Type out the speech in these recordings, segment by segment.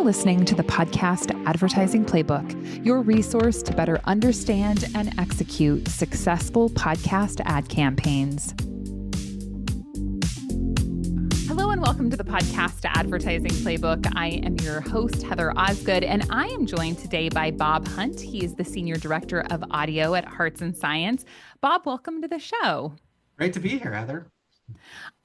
listening to the Podcast Advertising Playbook, your resource to better understand and execute successful podcast ad campaigns. Hello and welcome to the Podcast Advertising Playbook. I am your host, Heather Osgood, and I am joined today by Bob Hunt. He is the Senior Director of Audio at Hearts and Science. Bob, welcome to the show. Great to be here, Heather.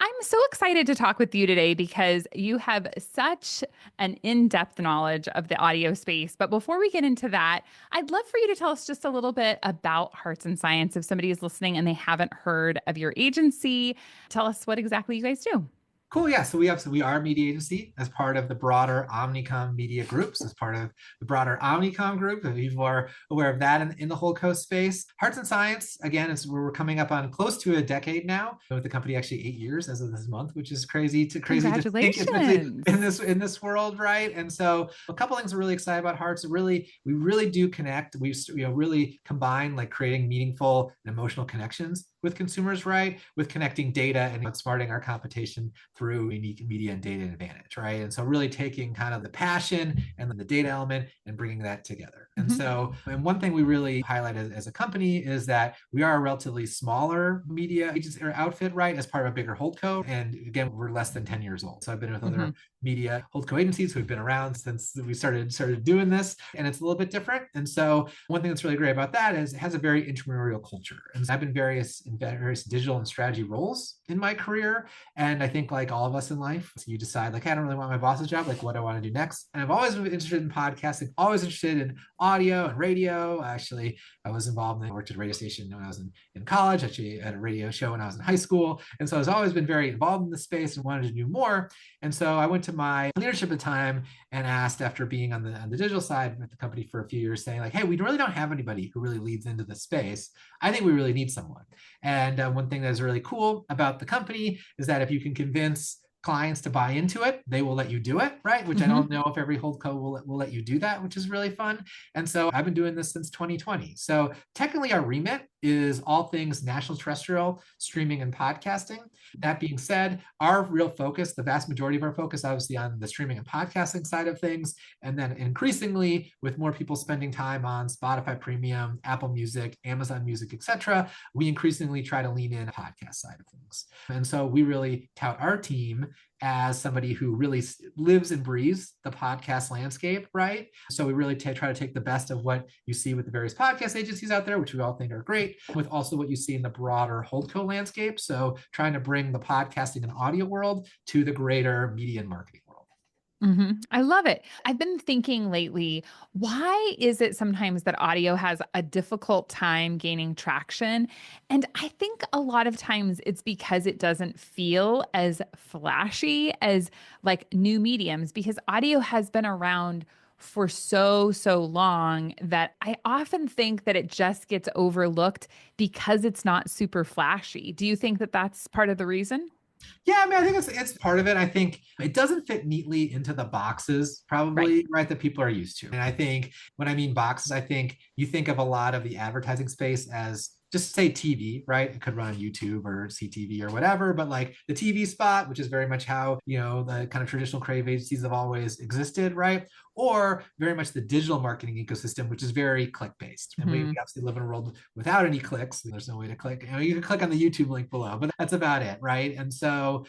I'm so excited to talk with you today because you have such an in-depth knowledge of the audio space. But before we get into that, I'd love for you to tell us just a little bit about Hearts and Science. If somebody is listening and they haven't heard of your agency, tell us what exactly you guys do. Cool. Yeah. So we are a media agency as part of the broader Omnicom Media Groups, as part of the broader Omnicom Group. If you are aware of that in the Holdco space. Hearts and Science, again, we're coming up on close to a decade now. With the company actually 8 years as of this month, which is crazy to think, especially in this world, right? And so a couple things we're really excited about Hearts. We really do connect. We really combine like creating meaningful and emotional connections with consumers, right? With connecting data and outsmarting our competition through unique media and data advantage, right? And so really taking kind of the passion and the data element and bringing that together. And so, and one thing we really highlight as a company is that we are a relatively smaller media agency or outfit, right? As part of a bigger holdco. And again, we're less than 10 years old. So I've been with other media holdco agencies who've been around since we started doing this, and it's a little bit different. And so one thing that's really great about that is it has a very entrepreneurial culture. And so I've been in various digital and strategy roles in my career. And I think like all of us in life, so you decide like, I don't really want my boss's job, like what do I want to do next? And I've always been interested in podcasting, always interested in audio and radio. Actually, I was involved I worked at a radio station when I was in college, actually at a radio show when I was in high school. And so I was always been very involved in the space and wanted to do more. And so I went to my leadership at the time and asked, after being on the digital side with the company for a few years, saying like, hey, we really don't have anybody who really leads into the space. I think we really need someone. And one thing that's really cool about the company is that if you can convince clients to buy into it, they will let you do it, right? Which I don't know if every holdco will let you do that, which is really fun. And so I've been doing this since 2020. So technically our remit is all things national terrestrial, streaming and podcasting. That being said, our real focus, the vast majority of our focus, obviously on the streaming and podcasting side of things. And then increasingly with more people spending time on Spotify Premium, Apple Music, Amazon Music, etc., we increasingly try to lean in the podcast side of things. And so we really tout our team as somebody who really lives and breathes the podcast landscape, right? So we really try to take the best of what you see with the various podcast agencies out there, which we all think are great, with also what you see in the broader holdco landscape. So trying to bring the podcasting and audio world to the greater media and marketing world. I love it. I've been thinking lately, why is it sometimes that audio has a difficult time gaining traction? And I think a lot of times it's because it doesn't feel as flashy as like new mediums, because audio has been around for so long that I often think that it just gets overlooked because it's not super flashy. Do you think that that's part of the reason? Yeah, I mean, I think it's part of it. I think it doesn't fit neatly into the boxes, probably, right, that people are used to. And I think when I mean boxes, I think you think of a lot of the advertising space as just say TV, right? It could run on YouTube or CTV or whatever, but like the TV spot, which is very much how, the kind of traditional creative agencies have always existed, right? Or very much the digital marketing ecosystem, which is very click-based. And we obviously live in a world without any clicks. There's no way to click. You can click on the YouTube link below, but that's about it, right? And so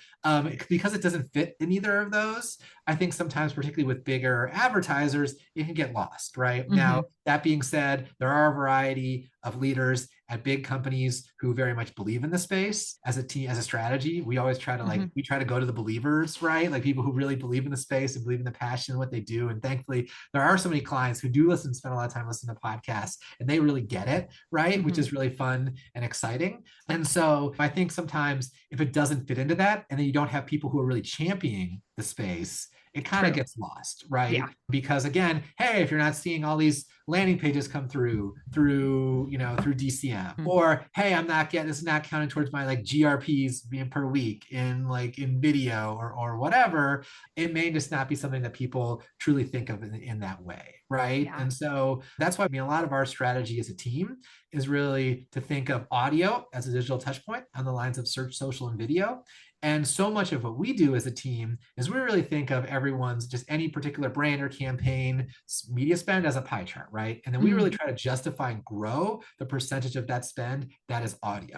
because it doesn't fit in either of those, I think sometimes, particularly with bigger advertisers, it can get lost, right? Now, that being said, there are a variety of leaders at big companies who very much believe in the space as a team, as a strategy. We always try to we try to go to the believers, right? Like people who really believe in the space and believe in the passion of what they do. And thankfully, there are so many clients who do spend a lot of time listening to podcasts, and they really get it, right? Which is really fun and exciting. And so I think sometimes if it doesn't fit into that, and then you don't have people who are really championing the space, it kind of gets lost, right? Yeah. Because again, hey, if you're not seeing all these landing pages come through DCM, or hey, this is not counting towards my like GRPs being per week in video or whatever, it may just not be something that people truly think of in that way, right? Yeah. And so that's why a lot of our strategy as a team is really to think of audio as a digital touch point on the lines of search, social, and video, And so much of what we do as a team is we really think of everyone's just any particular brand or campaign media spend as a pie chart, right? And then we really Mm-hmm. try to justify and grow the percentage of that spend that is audio.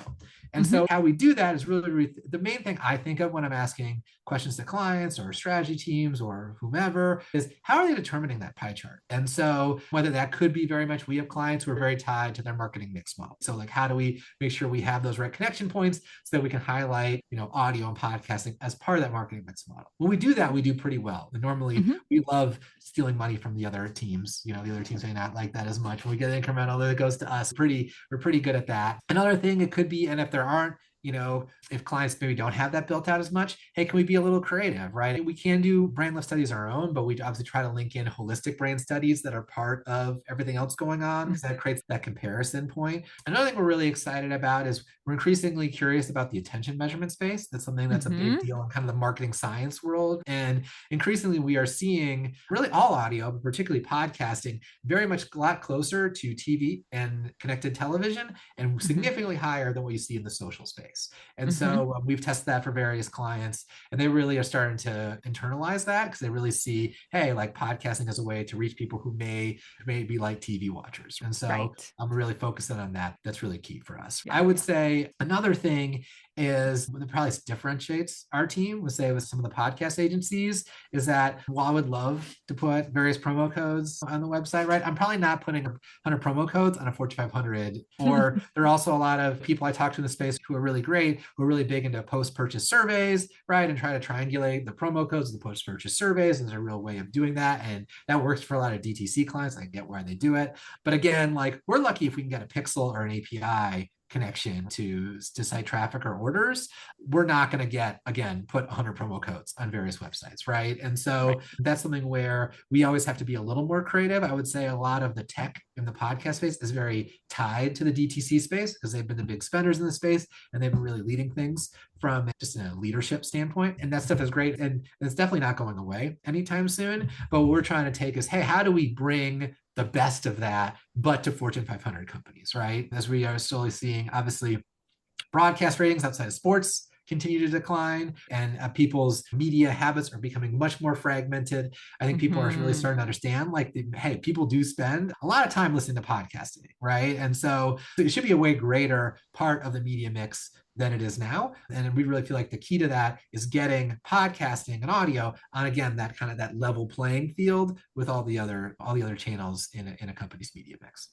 And Mm-hmm. so how we do that is really the main thing I think of when I'm asking questions to clients or strategy teams or whomever is how are they determining that pie chart? And so whether that could be very much, we have clients who are very tied to their marketing mix model. So like how do we make sure we have those right connection points so that we can highlight, audio and podcasting as part of that marketing mix model? When we do that, we do pretty well. And normally Mm-hmm. we love stealing money from the other teams. The other teams may not like that as much. When we get incremental, that goes to us. We're pretty good at that. Another thing it could be, and if there aren't, if clients maybe don't have that built out as much, hey, can we be a little creative, right? We can do brand lift studies our own, but we obviously try to link in holistic brand studies that are part of everything else going on because that creates that comparison point. Another thing we're really excited about is we're increasingly curious about the attention measurement space. That's something that's a big Mm-hmm. deal in kind of the marketing science world. And increasingly, we are seeing really all audio, but particularly podcasting, very much a lot closer to TV and connected television and Mm-hmm. significantly higher than what you see in the social space. And Mm-hmm. so we've tested that for various clients, and they really are starting to internalize that because they really see, hey, like podcasting as a way to reach people who may be like TV watchers. And so Right. I'm really focusing on that. That's really key for us. Yeah. I would say another thing is that probably differentiates our team, would say with some of the podcast agencies, is that while I would love to put various promo codes on the website, right? I'm probably not putting 100 promo codes on a Fortune 500. Or there are also a lot of people I talk to in the space who are really great, who are really big into post-purchase surveys, right? And try to triangulate the promo codes of the post-purchase surveys. There's a real way of doing that. And that works for a lot of DTC clients. I get why they do it. But again, like we're lucky if we can get a pixel or an API connection to site traffic or orders. We're not going to put 100 promo codes on various websites, right? And so Right. that's something where we always have to be a little more creative. I would say a lot of the tech in the podcast space is very tied to the DTC space because they've been the big spenders in the space and they've been really leading things from just a leadership standpoint. And that stuff is great. And it's definitely not going away anytime soon. But what we're trying to take is, hey, how do we bring the best of that, but to Fortune 500 companies, right? As we are slowly seeing, obviously, broadcast ratings outside of sports continue to decline and people's media habits are becoming much more fragmented. I think people are really Mm-hmm. starting to understand like, hey, people do spend a lot of time listening to podcasting, right? And so it should be a way greater part of the media mix than it is now. And we really feel like the key to that is getting podcasting and audio on, again, that kind of that level playing field with all the other channels in a company's media mix.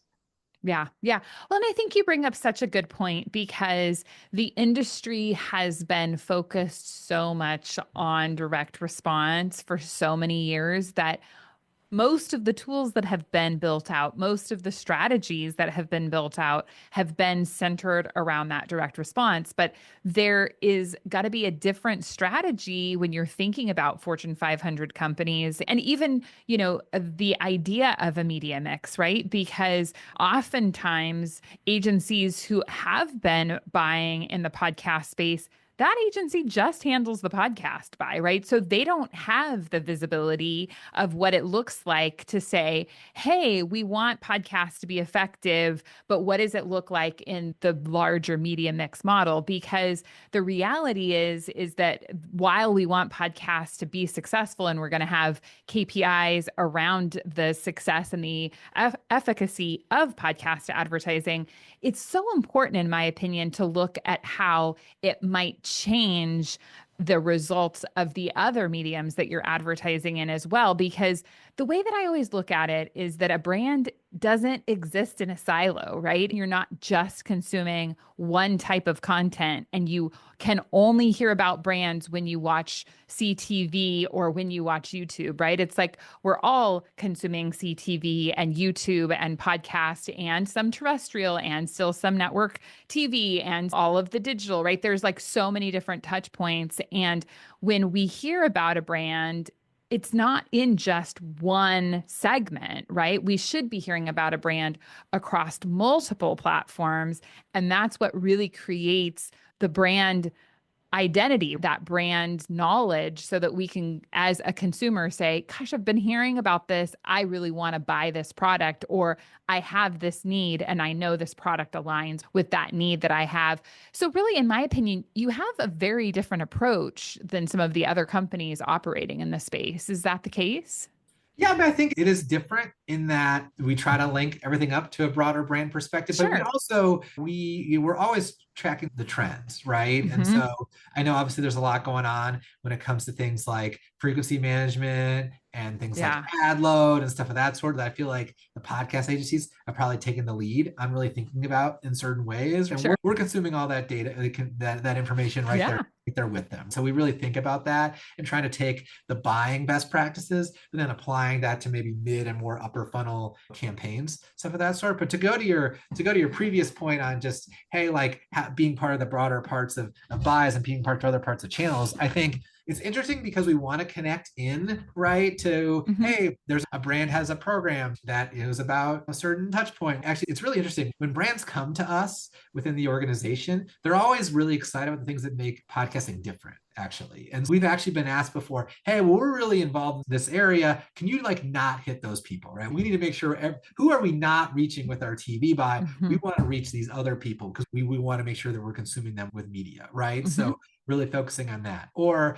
Yeah. Yeah. Well, and I think you bring up such a good point because the industry has been focused so much on direct response for so many years that most of the tools that have been built out, most of the strategies that have been built out have been centered around that direct response. But there is got to be a different strategy when you're thinking about Fortune 500 companies and even, the idea of a media mix, right? Because oftentimes agencies who have been buying in the podcast space, that agency just handles the podcast buy, right? So they don't have the visibility of what it looks like to say, hey, we want podcasts to be effective, but what does it look like in the larger media mix model? Because the reality is that while we want podcasts to be successful and we're going to have KPIs around the success and the efficacy of podcast advertising, it's so important, in my opinion, to look at how it might change the results of the other mediums that you're advertising in as well. Because the way that I always look at it is that a brand doesn't exist in a silo, right? You're not just consuming one type of content and you can only hear about brands when you watch CTV or when you watch YouTube, right? It's like we're all consuming CTV and YouTube and podcast and some terrestrial and still some network TV and all of the digital, right? There's like so many different touch points. And when we hear about a brand, it's not in just one segment, right? We should be hearing about a brand across multiple platforms. And that's what really creates the brand identity, that brand knowledge, so that we can, as a consumer, say, gosh, I've been hearing about this. I really want to buy this product, or I have this need and I know this product aligns with that need that I have. So, really, in my opinion, you have a very different approach than some of the other companies operating in the space. Is that the case? Yeah, but I think it is different in that we try to link everything up to a broader brand perspective, but we Sure. also we're always tracking the trends, right? And Hmm. so I know obviously there's a lot going on when it comes to things like frequency management and things like Yeah. ad load and stuff of that sort that I feel like the podcast agencies have probably taken the lead on really thinking about in certain ways. And Sure. we're consuming all that data, that information Yeah. right there with them. So we really think about that and trying to take the buying best practices, but then applying that to maybe mid and more upper funnel campaigns, stuff of that sort. But to go to your previous point on just, hey, like being part of the broader parts of buys and being part of other parts of channels, I think it's interesting because we want to connect in, right, to, Hmm. hey, there's a brand has a program that is about a certain touch point. Actually, it's really interesting when brands come to us within the organization, they're always really excited about the things that make podcasting different, actually. And we've actually been asked before, hey, well, we're really involved in this area. Can you like not hit those people, right? We need to make sure who are we not reaching with our TV by? We Hmm. want to reach these other people because we want to make sure that we're consuming them with media, right? Hmm. So really focusing on that. Or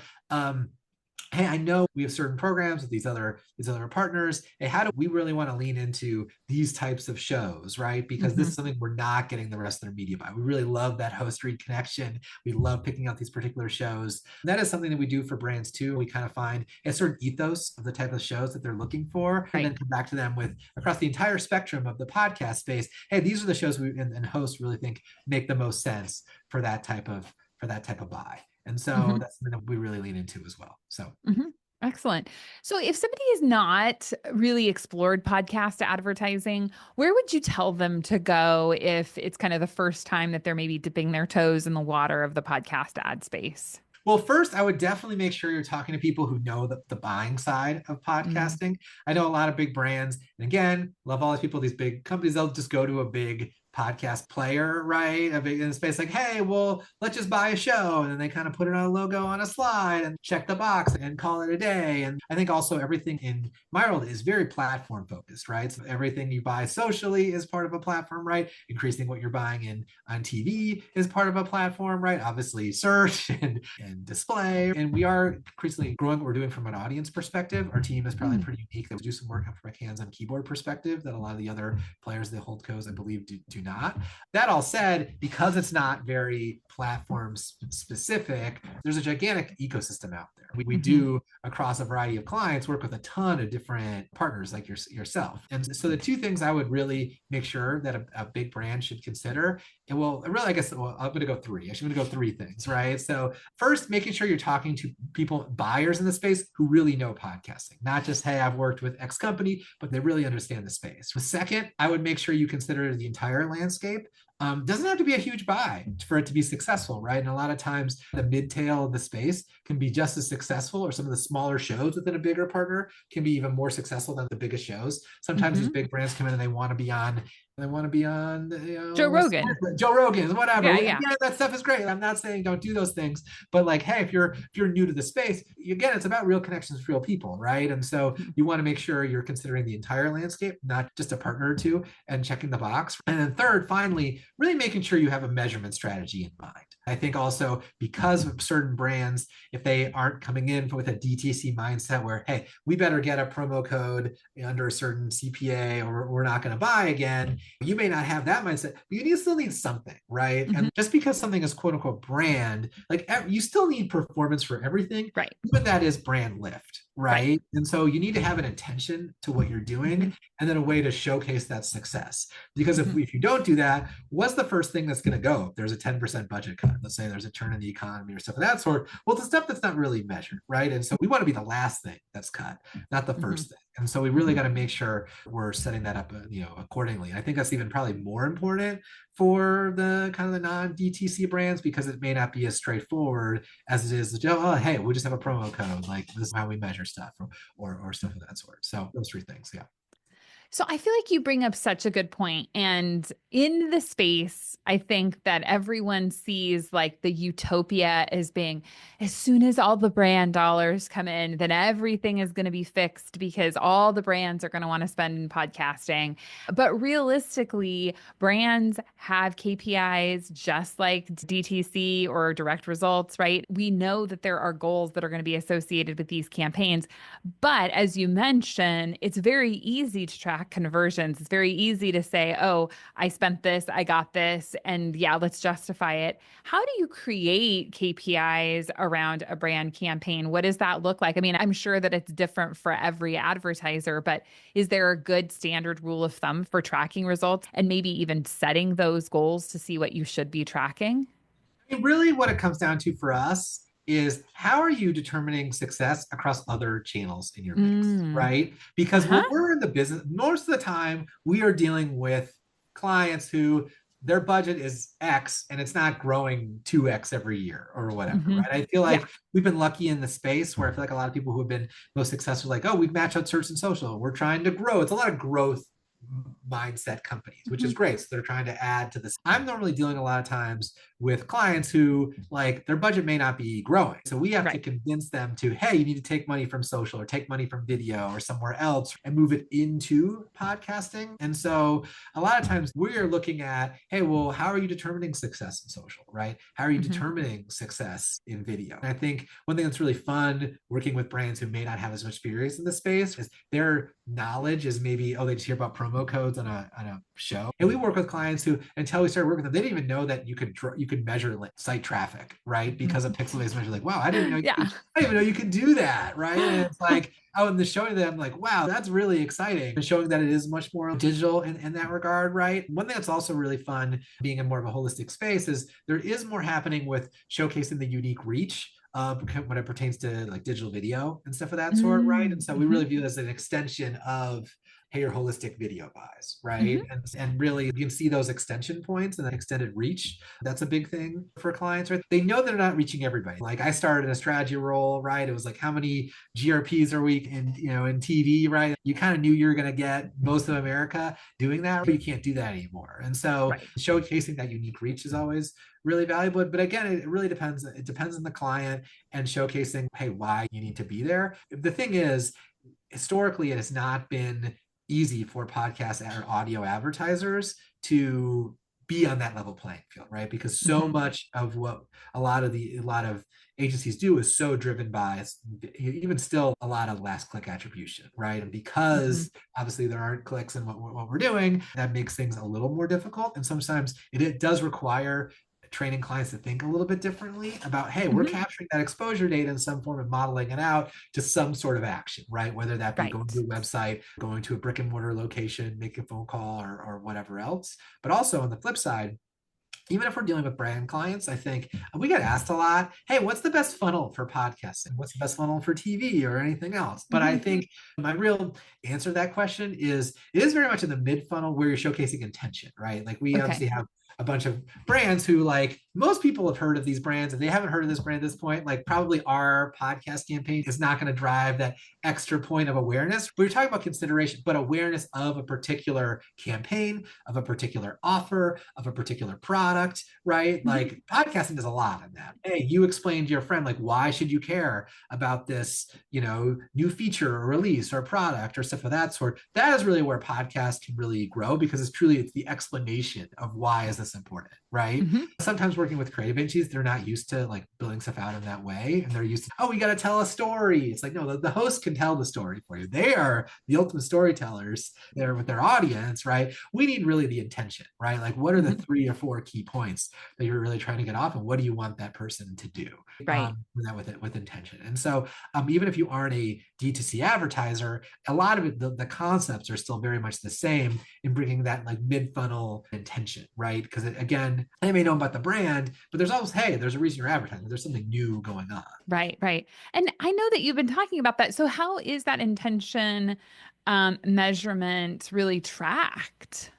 hey, I know we have certain programs with these other partners. Hey, how do we really want to lean into these types of shows, right? Because this Hmm. is something we're not getting the rest of their media by. We really love that host read connection. We love picking out these particular shows. And that is something that we do for brands too. We kind of find a certain ethos of the type of shows that they're looking for, and Right. then come back to them with across the entire spectrum of the podcast space. Hey, these are the shows we and hosts really think make the most sense for that type of buy. And so Hmm. that's something that we really lean into as well. So Hmm. Excellent. So, if somebody has not really explored podcast advertising, where would you tell them to go if it's kind of the first time that they're maybe dipping their toes in the water of the podcast ad space? well, first, I would definitely make sure you're talking to people who know the buying side of Mm. podcasting. I know a lot of big brands, and again, love all these people, these big companies, they'll just go to a big podcast player, right? A big in space, like, hey, well, let's just buy a show. And then they kind of put it on a logo on a slide and check the box and call it a day. And I think also everything in my world is very platform focused, right? So everything you buy socially is part of a platform, right? Increasing what you're buying in on TV is part of a platform, right? Obviously, search and display. And we are increasingly growing what we're doing from an audience perspective. Our team is probably Mm. pretty unique that we do some work from a hands-on keyboard perspective that a lot of the other players, the holdcos, I believe, do not. That all said, because it's not very platform specific, there's a gigantic ecosystem out there. We Hmm. do across a variety of clients work with a ton of different partners like yourself. And so the two things I would really make sure that a big brand should consider, and well, really, I guess, well, I'm going to go three. Actually, I'm going to go three things, right? So first, making sure you're talking to people, buyers in the space who really know podcasting, not just, hey, I've worked with X company, but they really understand the space. Second, I would make sure you consider the entire landscape. Doesn't have to be a huge buy for it to be successful, right? And a lot of times the mid-tail of the space can be just as successful, or some of the smaller shows within a bigger partner can be even more successful than the biggest shows. Sometimes these Hmm. big brands come in and they want to be on, Joe Rogan. Joe Rogan, whatever. Yeah, And yeah. yeah, that stuff is great. I'm not saying don't do those things, but like, hey, if you're new to the space, again, it's about real connections with real people, right? And so Mhm. you want to make sure you're considering the entire landscape, not just a partner or two, and checking the box. And then third, finally, really making sure you have a measurement strategy in mind. I think also because of certain brands, if they aren't coming in with a DTC mindset where, hey, we better get a promo code under a certain CPA or we're not going to buy again, you may not have that mindset, but you still need something, right? Hmm. And just because something is quote unquote brand, like you still need performance for everything, Right. but that is brand lift, Right. right? And so you need to have an intention to what you're Hmm. doing and then a way to showcase that success. Because if, Hmm. if you don't do that, what's the first thing that's going to go? If there's a 10% budget cut, let's say there's a turn in the economy or stuff of that sort. Well, the stuff that's not really measured, right? And so we want to be the last thing that's cut, not the Hmm. first thing. And so we really got to make sure we're setting that up, accordingly. I think that's even probably more important for the kind of the non-DTC brands because it may not be as straightforward as it is. Oh, hey, we just have a promo code. Like this is how we measure stuff, or stuff of that sort. So those three things, yeah. So I feel like you bring up such a good point. And in the space, I think that everyone sees like the utopia as being as soon as all the brand dollars come in, then everything is going to be fixed because all the brands are going to want to spend in podcasting. But realistically, brands have KPIs just like DTC or direct results, right? We know that there are goals that are going to be associated with these campaigns. But as you mentioned, it's very easy to track conversions. It's very easy to say, oh, I spent this, I got this, and yeah, let's justify it. How do you create KPIs around a brand campaign? What does that look like? I mean, I'm sure that it's different for every advertiser, but is there a good standard rule of thumb for tracking results and maybe even setting those goals to see what you should be tracking? And really, what it comes down to for us is how are you determining success across other channels in your mix, Mm. right? Because when Uh-huh. we're in the business, most of the time we are dealing with clients who their budget is X and it's not growing 2X every year or whatever, Hmm. right? I feel Yeah. like we've been lucky in the space where I feel like a lot of people who have been most successful, like, oh, we've matched out search and social. We're trying to grow. It's a lot of growth mindset companies, which is Hmm. great. So they're trying to add to this. I'm normally dealing a lot of times with clients who like their budget may not be growing. So we have to Right. convince them to, hey, you need to take money from social or take money from video or somewhere else and move it into podcasting. And so a lot of times we are looking at, hey, well, how are you determining success in social, right? How are you Hmm. determining success in video? And I think one thing that's really fun working with brands who may not have as much experience in the space is their knowledge is maybe, oh, they just hear about promo codes on a show. And we work with clients who, until we started working with them, they didn't even know that you could measure like site traffic, right? Because of pixel-based measure, like, wow, Yeah. I didn't even know you could do that, right? And it's like, oh, and the showing them like, wow, that's really exciting. And showing that it is much more digital in that regard, right? One thing that's also really fun being in more of a holistic space is there is more happening with showcasing the unique reach when it pertains to like digital video and stuff of that sort, right? And so we really Mm-hmm. view it as an extension of hey, your holistic video buys, Hmm. right? And really you can see those extension points and that extended reach. That's a big thing for clients, right? They know they're not reaching everybody. Like I started in a strategy role, right? It was like how many GRPs are we in, in TV, right? You kind of knew you were going to get most of America doing that, but you can't do that anymore. And so Right. showcasing that unique reach is always really valuable. But again, it really depends. It depends on the client and showcasing, hey, why you need to be there. The thing is, historically, it has not been easy for podcast or audio advertisers to be on that level playing field, right? Because so Hmm. much of what a lot of agencies do is so driven by even still a lot of last click attribution, right? And Hmm. because obviously there aren't clicks in what we're doing, that makes things a little more difficult. And sometimes it does require training clients to think a little bit differently about, hey, we're Hmm. capturing that exposure data in some form and modeling it out to some sort of action, right? Whether that be going to Right. a website, going to a brick and mortar location, making a phone call or whatever else. But also on the flip side, even if we're dealing with brand clients, I think we get asked a lot, hey, what's the best funnel for podcasting? What's the best funnel for TV or anything else? But I Hmm. think my real answer to that question is it is very much in the mid funnel where you're showcasing intention, right? Like we Okay. obviously have a bunch of brands who like most people have heard of these brands and they haven't heard of this brand at this point. Like probably our podcast campaign is not going to drive that extra point of awareness. We're talking about consideration, but awareness of a particular campaign, of a particular offer, of a particular product, right? Hmm. Like podcasting does a lot of that. Hey, you explained to your friend, like, why should you care about this, new feature or release or product or stuff of that sort? That is really where podcasts can really grow because it's the explanation of why is this important, right? Hmm. Sometimes working with creative agencies, they're not used to like building stuff out in that way. And they're used to, oh, we got to tell a story. It's like, no, the host can tell the story for you. They are the ultimate storytellers there with their audience, right? We need really the intention, right? Like, what are the Hmm. 3 or 4 key points that you're really trying to get off, and what do you want that person to do? Right. With intention. And so, even if you aren't a D2C advertiser, a lot of it, the concepts are still very much the same in bringing that like mid funnel intention, right? Because again, they may know about the brand, but there's always, hey, there's a reason you're advertising. There's something new going on. Right. Right. And I know that you've been talking about that. So how is that intention measurement really tracked?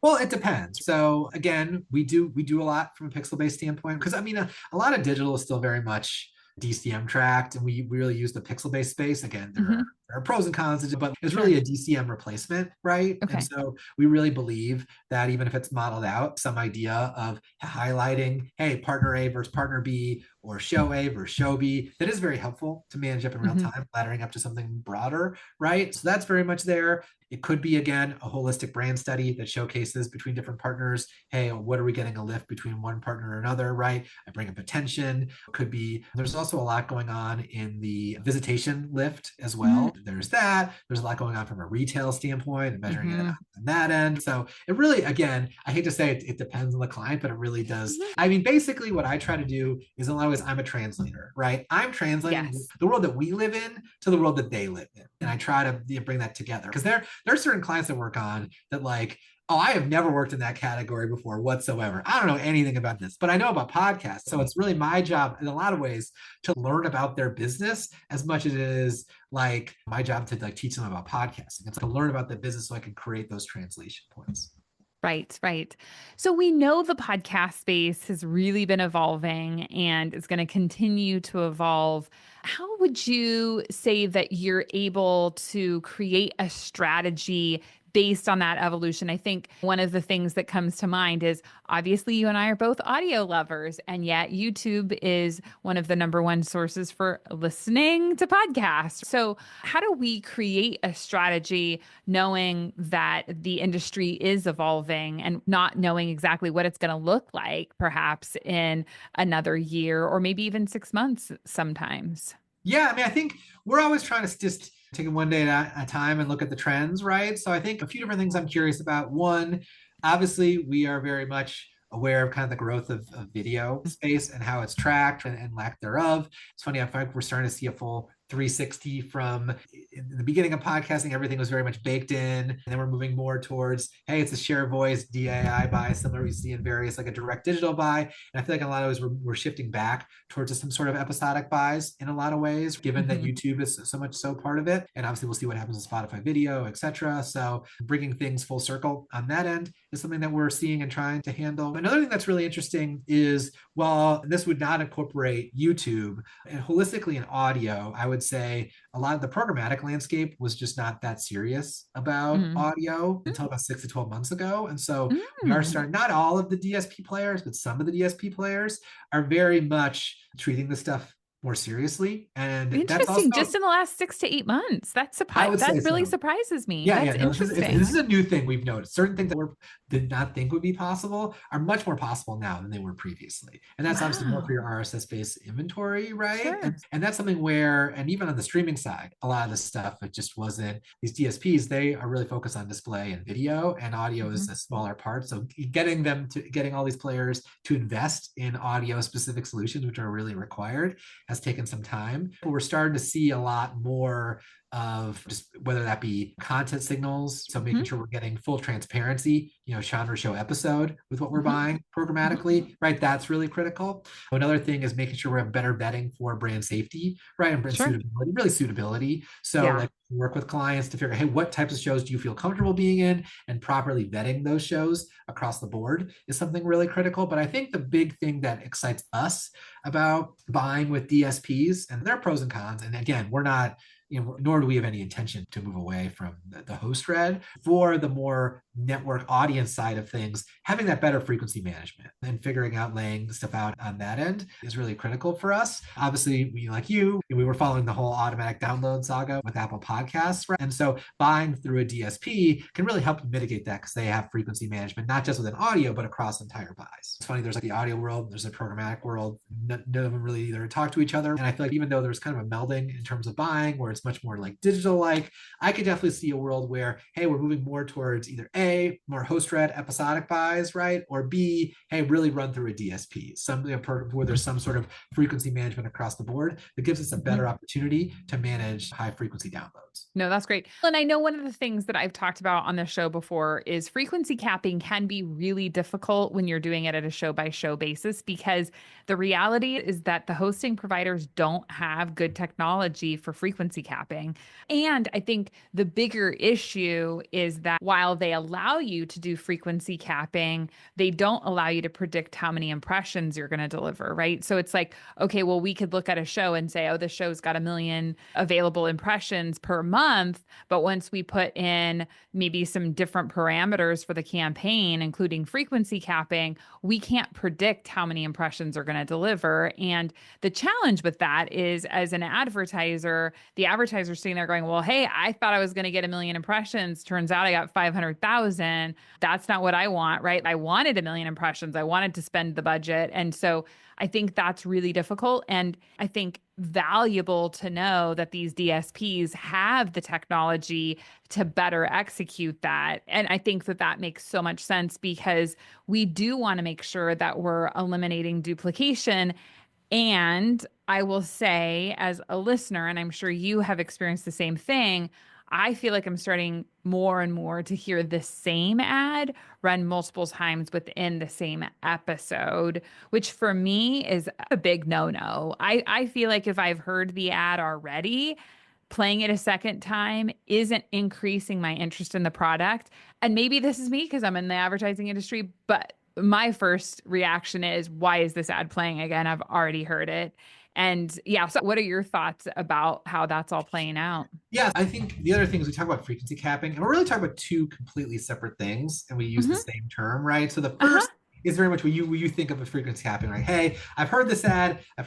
Well, it depends. So again, we do a lot from a pixel-based standpoint because I mean a lot of digital is still very much DCM tracked, and we really use the pixel-based space. Again, there Hmm. are are pros and cons, but it's really Sure. a DCM replacement, right? And Okay. so we really believe that even if it's modeled out, some idea of highlighting, hey, partner A versus partner B, or show A versus show B, that is very helpful to manage up in real Hmm. time, laddering up to something broader, right? So that's very much there. It could be, again, a holistic brand study that showcases between different partners, hey, what are we getting a lift between one partner or another, right? I bring up attention. It could be, there's also a lot going on in the visitation lift as well. There's that. There's a lot going on from a retail standpoint and measuring it Mm-hmm. on that end. So it really, again, I hate to say it, it depends on the client, but it really does. Hmm. I mean, basically what I try to do is in a lot of ways, I'm a translator, right? I'm translating Yes. the world that we live in to the world that they live in. And I try to bring that together because there are certain clients that work on that like, oh, I have never worked in that category before whatsoever. I don't know anything about this, but I know about podcasts. So it's really my job in a lot of ways to learn about their business as much as it is like my job to like teach them about podcasting. It's like to learn about the business so I can create those translation points. Right, right. So we know the podcast space has really been evolving and it's going to continue to evolve. How would you say that you're able to create a strategy based on that evolution? I think one of the things that comes to mind is obviously you and I are both audio lovers, and yet YouTube is one of the number one sources for listening to podcasts. So, how do we create a strategy knowing that the industry is evolving and not knowing exactly what it's going to look like perhaps in another year or maybe even 6 months sometimes? Yeah, I mean, I think we're always trying to just take it one day at a time and look at the trends, right? So I think a few different things I'm curious about. One, obviously, we are very much aware of kind of the growth of video space and how it's tracked and lack thereof. It's funny, I feel like we're starting to see a full 360 from in the beginning of podcasting, everything was very much baked in. And then we're moving more towards, hey, it's a share voice, DAI buy, similar we see in various like a direct digital buy. And I feel like in a lot of ways we're shifting back towards some sort of episodic buys in a lot of ways, given that Hmm. YouTube is so much so part of it. And obviously we'll see what happens with Spotify video, etc. So bringing things full circle on that end is something that we're seeing and trying to handle. Another thing that's really interesting is, well, this would not incorporate YouTube and holistically in audio, I would say a lot of the programmatic landscape was just not that serious about Hmm. audio until about 6 to 12 months ago. And so we are Mm. starting, not all of the DSP players, but some of the DSP players are very much treating this stuff more seriously. And that's Interesting. Just also, in the last 6 to 8 months. I would That say really so. surprises me. Yeah, That's yeah, no, this is interesting. a new thing we've noticed. Certain things that we did not think would be possible are much more possible now than they were previously. And that's obviously more for Wow. your RSS-based inventory, right? Sure. And that's something where, and even on the streaming side, a lot of the stuff, it just wasn't, these DSPs, they are really focused on display and video, and audio is Mhm. a smaller part. So getting all these players to invest in audio specific solutions, which are really required, has taken some time. But we're starting to see a lot more of just whether that be content signals, so making Mhm. sure we're getting full transparency, genre show episode with what we're Mhm. buying Mhm. programmatically, right? That's really critical. Another thing is making sure we have better vetting for brand safety, right? And brand Sure. suitability, really suitability. So Yeah. like work with clients to figure out, hey, what types of shows do you feel comfortable being in, and properly vetting those shows across the board is something really critical. But I think the big thing that excites us about buying with DSPs, and there are pros and cons. And again, we're not, nor do we have any intention to move away from the host read. For the more network audience side of things, having that better frequency management and figuring out laying stuff out on that end is really critical for us. Obviously, we, like you, we were following the whole automatic download saga with Apple Podcasts, right? And so buying through a DSP can really help mitigate that because they have frequency management, not just within audio, but across entire buys. It's funny, there's like the audio world, there's a programmatic world. None of them really either talk to each other. And I feel like even though there's kind of a melding in terms of buying, where it's much more like digital like, I could definitely see a world where, hey, we're moving more towards either A, more host read episodic buys, right? Or B, hey, really run through a DSP, something where there's some sort of frequency management across the board that gives us a Mhm. better opportunity to manage high frequency downloads. No, that's great. And I know one of the things that I've talked about on the show before is frequency capping can be really difficult when you're doing it at a show by show basis because the reality is that the hosting providers don't have good technology for frequency capping. And I think the bigger issue is that while they allow you to do frequency capping, they don't allow you to predict how many impressions you're going to deliver, right? So it's like, okay, well, we could look at a show and say, oh, the show's got 1 million available impressions per month. But once we put in maybe some different parameters for the campaign, including frequency capping, we can't predict how many impressions are going to deliver. And the challenge with that is, as an advertiser, the advertiser's sitting there going, well, hey, I thought I was going to get 1 million impressions. Turns out I got 500,000. That's not what I want, right? I wanted 1 million impressions. I wanted to spend the budget. And so I think that's really difficult. And I think valuable to know that these DSPs have the technology to better execute that. And I think that that makes so much sense because we do want to make sure that we're eliminating duplication. And I will say, as a listener, and I'm sure you have experienced the same thing, I feel like I'm starting more and more to hear the same ad run multiple times within the same episode, which for me is a big no-no. I feel like if I've heard the ad already, playing it a second time isn't increasing my interest in the product. And maybe this is me because I'm in the advertising industry, but my first reaction is, why is this ad playing again? I've already heard it. And yeah, so what are your thoughts about how that's all playing out? Yeah, I think the other thing is we talk about frequency capping, and we're really talking about two completely separate things, and we use the Hmm. same term, right? So the Uh-huh. first is very much what you think of a frequency capping, right? Hey, I've heard this ad, I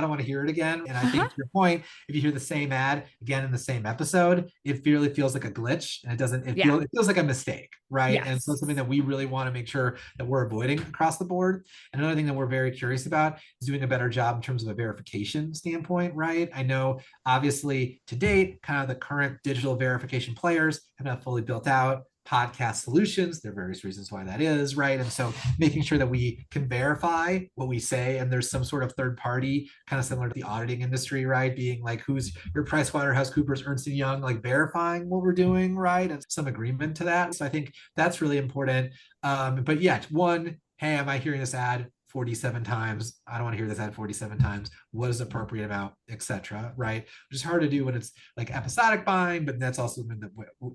don't want to hear it again. And I think Uh-huh. to your point, if you hear the same ad again in the same episode, it really feels like a glitch, and Yeah. it feels like a mistake, right? And so it's something Yes. that we really want to make sure that we're avoiding across the board. And another thing that we're very curious about is doing a better job in terms of a verification standpoint, right? I know obviously to date, kind of the current digital verification players have not fully built out podcast solutions. There are various reasons why that is, right? And so making sure that we can verify what we say, and there's some sort of third party, kind of similar to the auditing industry, right? Being like, who's your PricewaterhouseCoopers, Ernst & Young, like verifying what we're doing, right? And some agreement to that. So I think that's really important. But yeah, one, hey, am I hearing this ad 47 times? I don't want to hear this ad 47 times. What is appropriate amount, etc. Right? Which is hard to do when it's like episodic buying, but that's also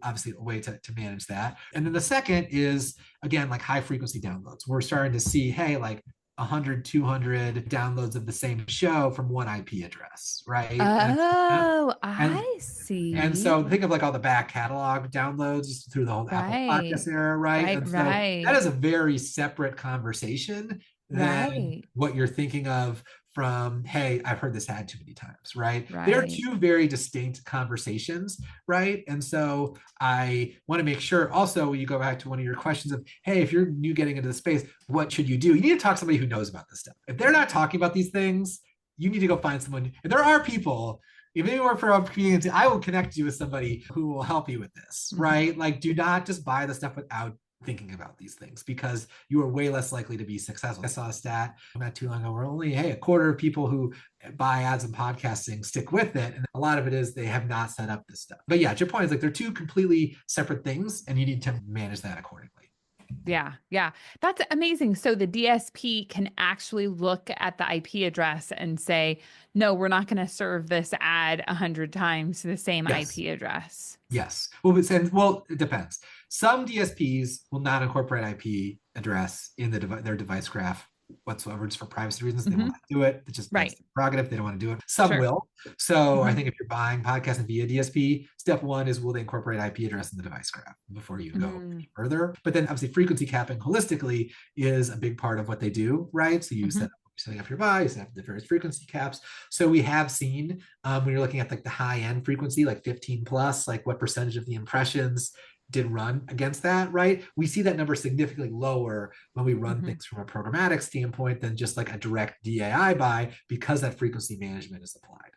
obviously a way to manage that. And then the second is, again, like high frequency downloads. We're starting to see, hey, like 100, 200 downloads of the same show from one IP address, right? Oh, And I and see. so think of like all the back catalog downloads through the whole Apple Right. Podcast era, right? Right. And so that Right. is a very separate conversation than Right. what you're thinking of from, hey, I've heard this ad too many times, right? They're Right. two very distinct conversations, right? And so I want to make sure also you go back to one of your questions of, hey, if you're new getting into the space, what should you do? You need to talk to somebody who knows about this stuff. If they're not talking about these things, you need to go find someone. And there are people, even if you work for a community, I will connect you with somebody who will help you with this, Mhm. right? Like, do not just buy the stuff without thinking about these things, because you are way less likely to be successful. I saw a stat not too long ago where only, hey, a quarter of people who buy ads and podcasting stick with it. And a lot of it is they have not set up this stuff. But yeah, your point is like they're two completely separate things, and you need to manage that accordingly. Yeah, yeah. That's amazing. So the DSP can actually look at the IP address and say, no, we're not going to serve this ad 100 times to the same Yes. IP address. Yes. Well, it depends. Some DSPs will not incorporate IP address in their device graph whatsoever, just for privacy reasons. They will Hmm. not do it. That's Right. their prerogative. They don't want to do it. Some Sure. will. So I Hmm. think if you're buying podcasting via DSP, step one is, will they incorporate IP address in the device graph before you go Hmm. further? But then obviously frequency capping holistically is a big part of what they do, right? So you Hmm. setting up your buy, you set up the various frequency caps. So we have seen when you're looking at like the high end frequency, like 15 plus, like what percentage of the impressions did run against that, right? We see that number significantly lower when we run Hmm. things from a programmatic standpoint than just like a direct DAI buy, because that frequency management is applied.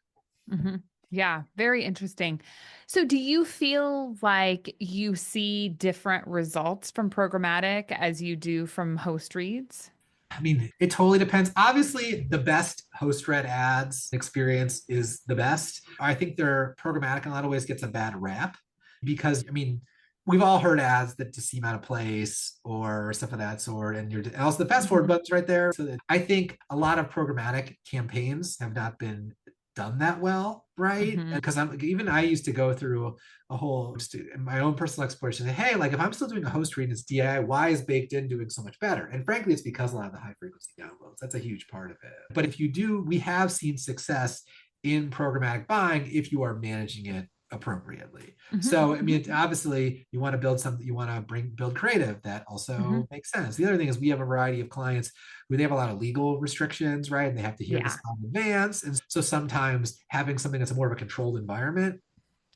Hmm. Yeah, very interesting. So, do you feel like you see different results from programmatic as you do from host reads? I mean, it totally depends. Obviously, the best host read ads experience is the best. I think their programmatic in a lot of ways gets a bad rap because, I mean, we've all heard ads that just seem out of place or stuff of that sort. And also the fast forward Mhm. buttons right there. So that I think a lot of programmatic campaigns have not been done that well, right? Mm-hmm. Because I used to go through a whole just my own personal exploration. Hey, like if I'm still doing a host read and it's DIY, why is Baked In doing so much better? And frankly, it's because a lot of the high frequency downloads. That's a huge part of it. But if you do, we have seen success in programmatic buying if you are managing it appropriately. Mm-hmm. So I mean, obviously you want to build something, you want to build creative that also Mm-hmm. makes sense. The other thing is we have a variety of clients who they have a lot of legal restrictions, right? And they have to hear this Yeah, in advance. And so sometimes having something that's more of a controlled environment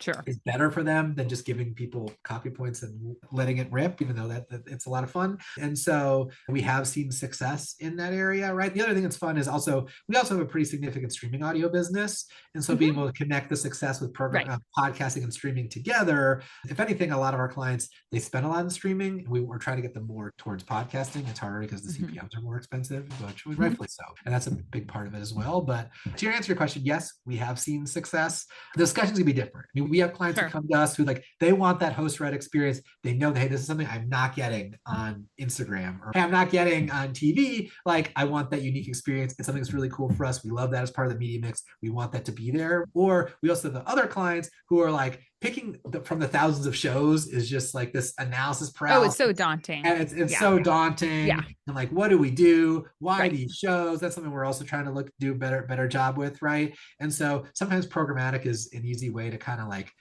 sure. is better for them than just giving people copy points and letting it rip, even though that it's a lot of fun. And so we have seen success in that area, right? The other thing that's fun is we also have a pretty significant streaming audio business. And so being Mm-hmm. able to connect the success with Right. podcasting and streaming together, if anything, a lot of our clients, they spend a lot in streaming. And we're trying to get them more towards podcasting. It's harder because the Mm-hmm. CPMs are more expensive, which Mm-hmm. rightfully so. And that's a big part of it as well. But to answer your question, yes, we have seen success. The discussions can be different. I mean, we have clients Sure. who come to us who like they want that host read experience. They know that hey, this is something I'm not getting on Instagram or hey, I'm not getting on TV. Like I want that unique experience. It's something that's really cool for us. We love that as part of the media mix. We want that to be there. Or we also have the other clients who are like picking from the thousands of shows is just like this analysis Oh, it's paralysis. so daunting. And it's Yeah. so daunting. Yeah. And like, what do we do? Why Right. these shows? That's something we're also trying to do better job with, right? And so sometimes programmatic is an easy way to kind of like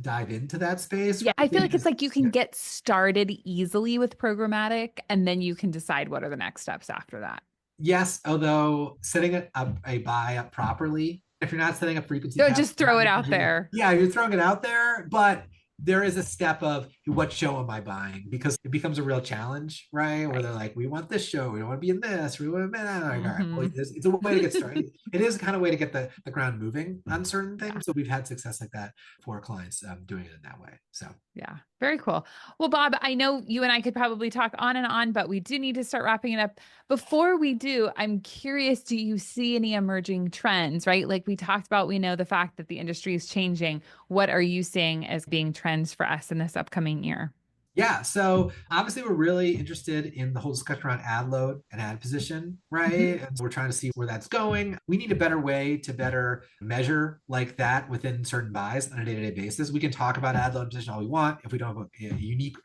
dive into that space. Yeah, I feel like it's like you can Yeah. get started easily with programmatic and then you can decide what are the next steps after that. Yes, although setting a buy up properly, if you're not setting up frequency So caps, just throw it out there. yeah, you're throwing it out there, but there is a step of what show am I buying? Because it becomes a real challenge, right? Where they're like, we want this show, we don't want to be in this, we want to be that. Like, all right, well, it's a way to get started. It is kind of a way to get the ground moving on certain things. So we've had success like that for our clients doing it in that way. So yeah, very cool. Well, Bob, I know you and I could probably talk on and on, but we do need to start wrapping it up. Before we do, I'm curious, do you see any emerging trends, right? Like we talked about, we know the fact that the industry is changing. What are you seeing as being trends for us in this upcoming year? yeah, so obviously we're really interested in the whole discussion around ad load and ad position, right? Mm-hmm. And so we're trying to see where that's going. We need a better way to better measure like that within certain buys on a day-to-day basis. We can talk about ad load and position all we want. If we don't have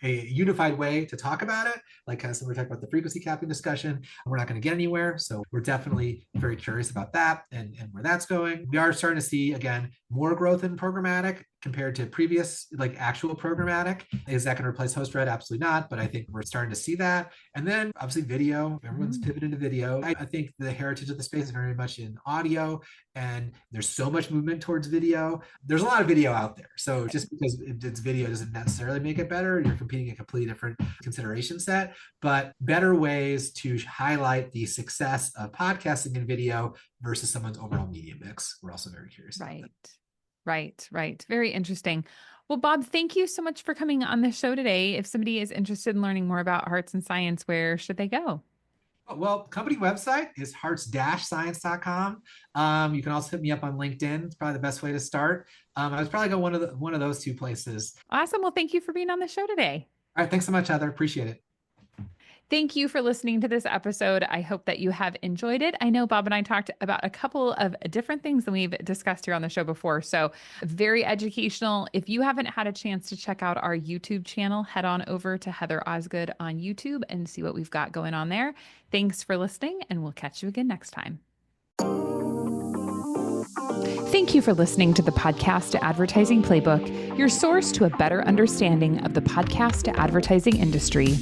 a unified way to talk about it, like kind of we're talking about the frequency capping discussion, we're not going to get anywhere. So we're definitely very curious about that and where that's going. We are starting to see, again, more growth in programmatic compared to previous, like actual programmatic. Is that going to replace host read? Absolutely not. But I think we're starting to see that. And then obviously video, everyone's pivoted to video. I think the heritage of the space is very much in audio and there's so much movement towards video. There's a lot of video out there. So just because it's video doesn't necessarily make it better. You're competing a completely different consideration set, but better ways to highlight the success of podcasting in video versus someone's overall media mix. We're also very curious about that. Right. Very interesting. Well, Bob, thank you so much for coming on the show today. If somebody is interested in learning more about Hearts and Science, where should they go? Well, company website is hearts-science.com. You can also hit me up on LinkedIn. It's probably the best way to start. I was probably go one of those two places. Awesome. Well, thank you for being on the show today. All right. Thanks so much, Heather. Appreciate it. Thank you for listening to this episode. I hope that you have enjoyed it. I know Bob and I talked about a couple of different things than we've discussed here on the show before. So very educational. If you haven't had a chance to check out our YouTube channel, head on over to Heather Osgood on YouTube and see what we've got going on there. Thanks for listening, and we'll catch you again next time. Thank you for listening to the Podcast Advertising Playbook, your source to a better understanding of the podcast advertising industry.